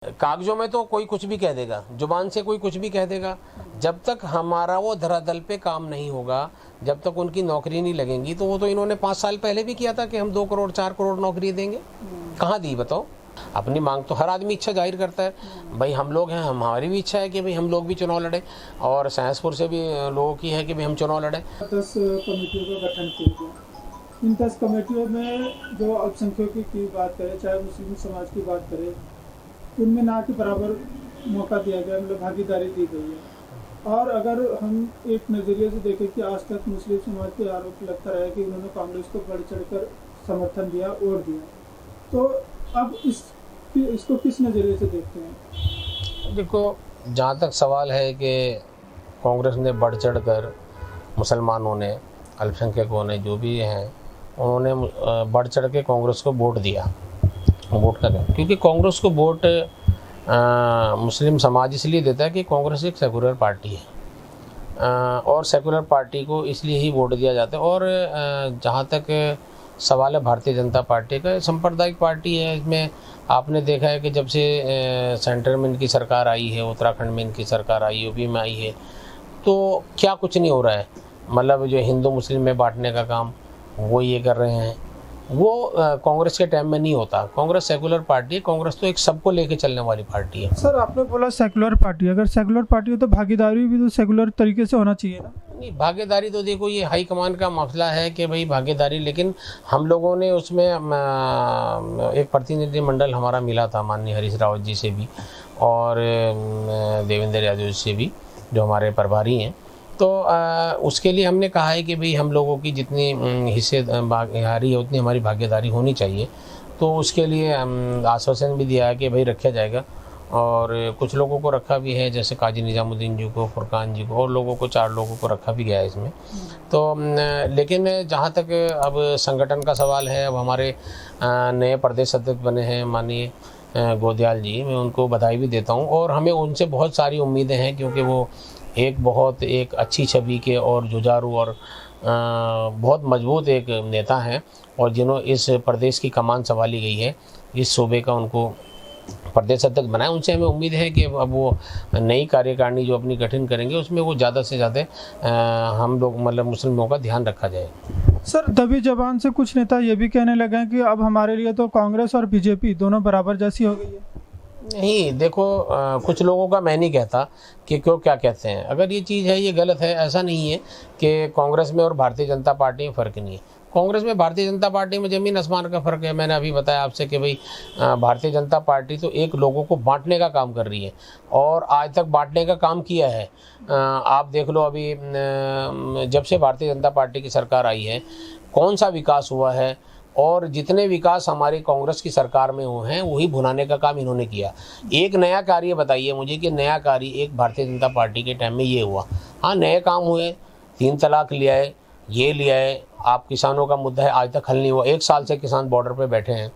कागजों में तो कोई कुछ भी कह देगा, जुबान से कोई कुछ भी कह देगा। जब तक हमारा वो धरातल पे काम नहीं होगा, जब तक उनकी नौकरी नहीं लगेंगी, तो वो तो इन्होंने 5 साल पहले भी किया था कि हम 2 करोड़ 4 करोड़ नौकरी देंगे। कहाँ दी बताओ? अपनी मांग तो हर आदमी इच्छा जाहिर करता है। भाई हम लोग हैं, हमारी भी इच्छा है कि भाई हम लोग भी चुनाव लड़े, और सहसपुर से भी लोगों की है कि भाई हम चुनाव लड़े। 10 कमेटियों का गठन किया गया। इन 10 कमेटियों में जो अल्पसंख्यकों की बात करें, चाहे मुस्लिम समाज की बात करें, उनमें ना के बराबर मौका दिया गया, मतलब भागीदारी दी गई है। और अगर हम एक नज़रिए से देखें कि आज तक मुस्लिम समाज के आरोप लगता रहा है कि उन्होंने कांग्रेस को बढ़ चढ़कर समर्थन दिया, वोट दिया, तो अब इसको किस नज़रिए से देखते हैं? देखो, जहाँ तक सवाल है कि कांग्रेस ने बढ़ चढ़ कर, मुसलमानों ने, अल्पसंख्यकों ने, जो भी हैं, उन्होंने बढ़ चढ़ के कांग्रेस को वोट दिया। वोट का क्या? क्योंकि कांग्रेस को वोट मुस्लिम समाज इसलिए देता है कि कांग्रेस एक सेकुलर पार्टी है, और सेकुलर पार्टी को इसलिए ही वोट दिया जाता है। और जहाँ तक सवाल है भारतीय जनता पार्टी का, सांप्रदायिक पार्टी है। इसमें आपने देखा है कि जब से सेंटर में इनकी सरकार आई है, उत्तराखंड में इनकी सरकार आई, यूपी में आई है, तो क्या कुछ नहीं हो रहा है। मतलब जो हिंदू मुस्लिम में बांटने का काम वो ये कर रहे हैं, वो कांग्रेस के टाइम में नहीं होता। कांग्रेस सेकुलर पार्टी है, कांग्रेस तो एक सबको लेके चलने वाली पार्टी है। सर, आपने बोला सेकुलर पार्टी, अगर सेकुलर पार्टी हो तो भागीदारी भी तो सेकुलर तरीके से होना चाहिए ना? नहीं, भागीदारी तो देखो ये हाई कमान का मसला है कि भाई भागीदारी, लेकिन हम लोगों ने उसमें एक प्रतिनिधिमंडल हमारा मिला था माननीय हरीश रावत जी से भी और देवेंद्र यादव से भी, जो हमारे प्रभारी हैं। तो उसके लिए हमने कहा है कि भाई हम लोगों की जितनी हिस्सेदारी है उतनी हमारी भागीदारी होनी चाहिए। तो उसके लिए आश्वासन भी दिया है कि भाई रखा जाएगा, और कुछ लोगों को रखा भी है, जैसे काजी निजामुद्दीन जी को, फुरकान जी को, और लोगों को 4 लोगों को रखा भी गया है इसमें। तो लेकिन जहाँ तक अब संगठन का सवाल है, अब हमारे नए प्रदेश अध्यक्ष बने हैं माननीय गोदयाल जी, मैं उनको बधाई भी देता हूँ, और हमें उनसे बहुत सारी उम्मीदें हैं, क्योंकि वो एक अच्छी छवि के और जुझारू और बहुत मजबूत एक नेता हैं, और जिन्होंने इस प्रदेश की कमान संभाली गई है, इस सूबे का उनको प्रदेश अध्यक्ष बनाया। उनसे हमें उम्मीद है कि अब वो नई कार्यकारिणी जो अपनी गठन करेंगे, उसमें वो ज़्यादा से ज़्यादा हम लोग मतलब मुस्लिमों का ध्यान रखा जाए। सर, दबी जबान से कुछ नेता ये भी कहने लगे हैं कि अब हमारे लिए तो कांग्रेस और बीजेपी दोनों बराबर जैसी हो गई है। नहीं, देखो, कुछ लोगों का मैं नहीं कहता कि क्यों क्या कहते हैं। अगर ये चीज़ है, ये गलत है। ऐसा नहीं है कि कांग्रेस में और भारतीय जनता पार्टी में फ़र्क नहीं है। कांग्रेस में भारतीय जनता पार्टी में ज़मीन आसमान का फ़र्क है। मैंने अभी बताया आपसे कि भाई भारतीय जनता पार्टी तो एक लोगों को बांटने का काम कर रही है, और आज तक बांटने का काम किया है। आप देख लो, अभी जब से भारतीय जनता पार्टी की सरकार आई है, कौन सा विकास हुआ है, और जितने विकास हमारी कांग्रेस की सरकार में हुए हैं वही भुनाने का काम इन्होंने किया। एक नया कार्य बताइए मुझे कि नया कार्य एक भारतीय जनता पार्टी के टाइम में ये हुआ। हाँ, नए काम हुए, 3 तलाक लिया है, ये लिया है। आप किसानों का मुद्दा है, आज तक हल नहीं हुआ। 1 साल से किसान बॉर्डर पे बैठे हैं।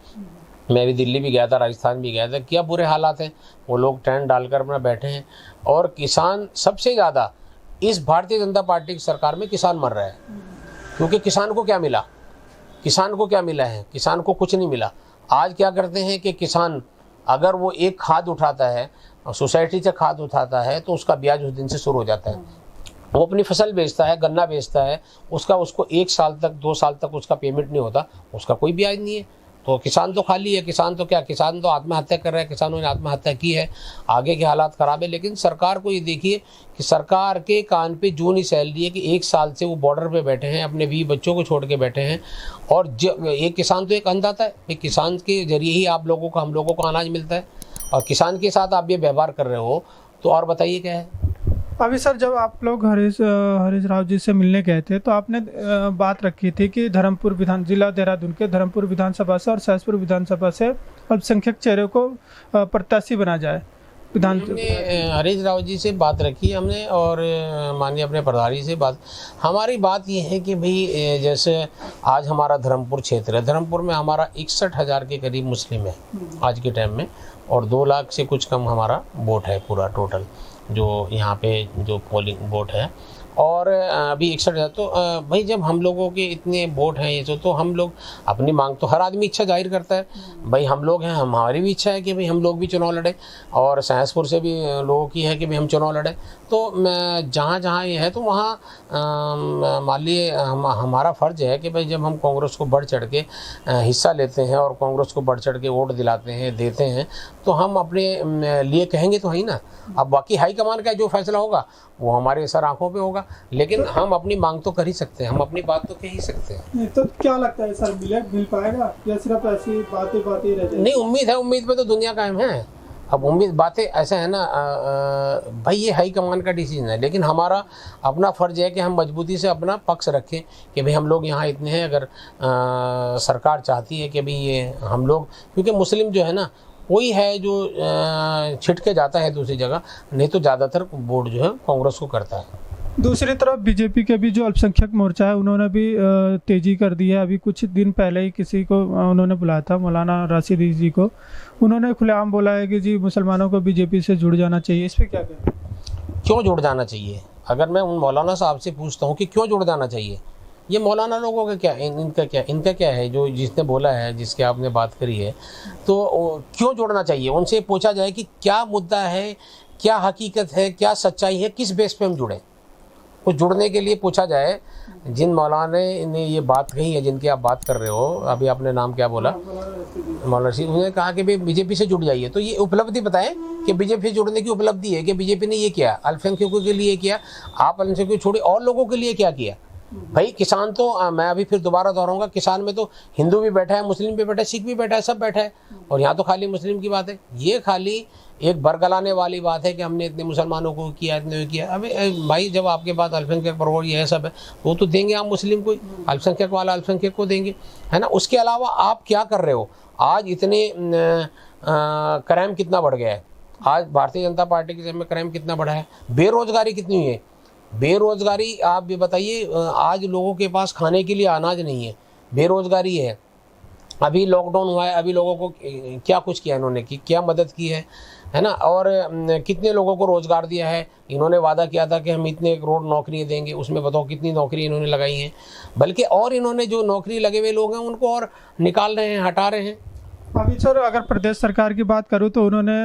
मैं भी दिल्ली भी गया था, राजस्थान भी गया था, क्या बुरे हालात हैं। वो लोग टेंट डालकर अपना बैठे हैं, और किसान सबसे ज़्यादा इस भारतीय जनता पार्टी की सरकार में किसान मर रहा है। क्योंकि किसान को क्या मिला? किसान को क्या मिला है? किसान को कुछ नहीं मिला। आज क्या करते हैं कि किसान अगर वो एक खाद उठाता है, सोसाइटी से खाद उठाता है, तो उसका ब्याज उस दिन से शुरू हो जाता है। वो अपनी फसल बेचता है, गन्ना बेचता है, उसको 1 साल तक 2 साल तक उसका पेमेंट नहीं होता, उसका कोई ब्याज नहीं है। तो किसान तो खाली है। किसान तो क्या, किसान तो आत्महत्या कर रहा है। किसानों ने आत्महत्या की है। आगे के हालात ख़राब है। लेकिन सरकार को ये देखिए कि सरकार के कान पे जूं नहीं सैलरी है कि 1 साल से वो बॉर्डर पे बैठे हैं, अपने 20 बच्चों को छोड़ के बैठे हैं। और एक किसान तो एक अन्नदाता है। एक किसान के जरिए ही आप लोगों को, हम लोगों को अनाज मिलता है, और किसान के साथ आप ये व्यवहार कर रहे हो, तो और बताइए क्या है। अभी सर, जब आप लोग हरीश राव जी से मिलने गए थे, तो आपने बात रखी थी कि जिला देहरादून के धर्मपुर विधानसभा से और सहसपुर विधानसभा से अल्पसंख्यक चेहरे को प्रत्याशी बना जाए। हमने हरीश राव जी से बात रखी हमने, और माननीय अपने प्रधारी से बात। हमारी बात ये है कि भाई जैसे आज हमारा धर्मपुर क्षेत्र है, धर्मपुर में हमारा 61,000 के करीब मुस्लिम है आज के टाइम में, और 2 लाख से कुछ कम हमारा वोट है पूरा टोटल, जो यहाँ पे जो पोलिंग वोट है। और अभी 61,000। तो भाई जब हम लोगों के इतने वोट हैं ये तो हम लोग अपनी मांग, तो हर आदमी इच्छा जाहिर करता है। भाई हम लोग हैं, हमारी भी इच्छा है कि भाई हम लोग भी चुनाव लड़ें, और सहसपुर से भी लोगों की है कि भाई हम चुनाव लड़ें। तो जहाँ जहाँ ये है तो वहाँ मान लिए हमारा फ़र्ज है कि भाई जब हम कांग्रेस को बढ़ चढ़ के हिस्सा लेते हैं और कांग्रेस को बढ़ चढ़ के वोट दिलाते हैं, देते हैं, तो हम अपने लिए कहेंगे तो है ही ना। अब बाकी हाईकमान का जो फैसला होगा वो हमारे सर आंखों पे होगा, लेकिन हम अपनी मांग तो कर ही सकते हैं, हम अपनी बात तो कह ही सकते हैं। तो क्या लगता है सर, मिल पाएगा या सिर्फ ऐसी बातें ही रह जाएगी? नहीं, उम्मीद है, उम्मीद पे तो दुनिया कायम है। अब उम्मीद बातें ऐसा है ना भाई, ये हाई कमान का डिसीजन है, लेकिन हमारा अपना फ़र्ज है कि हम मजबूती से अपना पक्ष रखें कि भाई हम लोग यहाँ इतने हैं। अगर सरकार चाहती है कि भाई ये हम लोग, क्योंकि मुस्लिम जो है ना कोई है जो छिटके जाता है दूसरी जगह, नहीं तो ज़्यादातर वोट जो है कांग्रेस को करता है। दूसरी तरफ बीजेपी के भी जो अल्पसंख्यक मोर्चा है उन्होंने भी तेजी कर दी है। अभी कुछ दिन पहले ही किसी को उन्होंने बुलाया था, मौलाना राशिदी जी को, उन्होंने खुलेआम बोला है कि जी मुसलमानों को बीजेपी से जुड़ जाना चाहिए। इस पर क्या कहते हैं? क्यों जुड़ जाना चाहिए? अगर मैं उन मौलाना साहब से पूछता हूँ कि क्यों जुड़ जाना चाहिए, ये मौलाना लोगों का क्या, इनका क्या है जो जिसने बोला है, जिसके आपने बात करी है, तो क्यों जुड़ना चाहिए? उनसे पूछा जाए कि क्या मुद्दा है, क्या हकीकत है, क्या सच्चाई है, किस बेस पे हम जुड़ें। कुछ जुड़ने के लिए पूछा जाए। जिन मौलाना ने ये बात कही है, जिनकी आप बात कर रहे हो, अभी आपने नाम क्या बोला, मौलाना रशीद, उन्होंने कहा कि भाई बीजेपी से जुड़ जाइए। तो ये उपलब्धि बताएं कि बीजेपी से जुड़ने की उपलब्धि है कि बीजेपी ने ये किया, अल्पसंख्यकों के लिए किया, आप अल्पसंख्यकों छोड़े और लोगों के लिए क्या किया। भाई किसान तो मैं अभी फिर दोबारा दोहराऊंगा, किसान में तो हिंदू भी बैठा है, मुस्लिम भी बैठा है, सिख भी बैठा है, सब बैठा है, और यहाँ तो खाली मुस्लिम की बात है। ये खाली एक बरगलाने वाली बात है कि हमने इतने मुसलमानों को किया, इतने किया। अबे भाई जब आपके पास अल्पसंख्यक परवड़ ये सब है, वो तो देंगे आप मुस्लिम को, अल्पसंख्यक वाला अल्पसंख्यक को देंगे, है ना। उसके अलावा आप क्या कर रहे हो? आज इतने क्राइम कितना बढ़ गया है, आज भारतीय जनता पार्टी के समय में क्राइम कितना बढ़ा है, बेरोजगारी कितनी हुई है। बेरोजगारी आप भी बताइए, आज लोगों के पास खाने के लिए अनाज नहीं है, बेरोजगारी है। अभी लॉकडाउन हुआ है, अभी लोगों को क्या कुछ किया इन्होंने, क्या मदद की है ना। और कितने लोगों को रोज़गार दिया है। इन्होंने वादा किया था कि हम इतने करोड़ नौकरियाँ देंगे, उसमें बताओ कितनी नौकरी इन्होंने लगाई हैं। बल्कि और इन्होंने जो नौकरी लगे हुए लोग हैं उनको और निकाल रहे हैं, हटा रहे हैं। अभी सर अगर प्रदेश सरकार की बात करूँ तो उन्होंने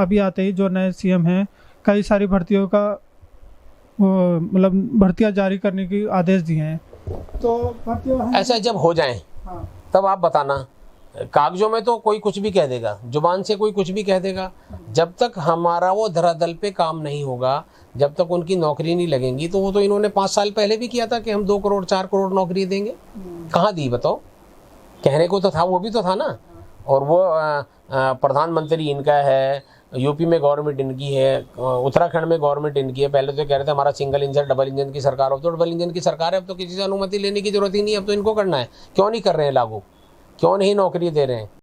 अभी आते ही जो नए सीएम हैं कई सारी भर्तियों का मतलब भर्तियाँ जारी करने की आदेश दिए हैं। तो भर्तियाँ ऐसा जब हो जाएं तब आप बताना। कागजों में तो कोई कुछ भी कह देगा, जुबान से कोई कुछ भी कह देगा। जब तक हमारा वो धरातल पे काम नहीं होगा, जब तक उनकी नौकरी नहीं लगेंगी, तो वो तो इन्होंने 5 साल पहले भी किया था कि हम 2 करोड़ 4 करोड़ नौकरी देंगे। कहाँ दी बताओ? कहने को तो था, वो भी तो था ना। और वो प्रधानमंत्री इनका है, यूपी में गवर्नमेंट इनकी है, उत्तराखंड में गवर्नमेंट इनकी है। पहले तो कह रहे थे हमारा सिंगल इंजन डबल इंजन की सरकार, अब तो डबल इंजन की सरकार है। अब तो किसी से अनुमति लेने की जरूरत ही नहीं, अब तो इनको करना है। क्यों नहीं कर रहे हैं लागू? क्यों नहीं नौकरी दे रहे हैं?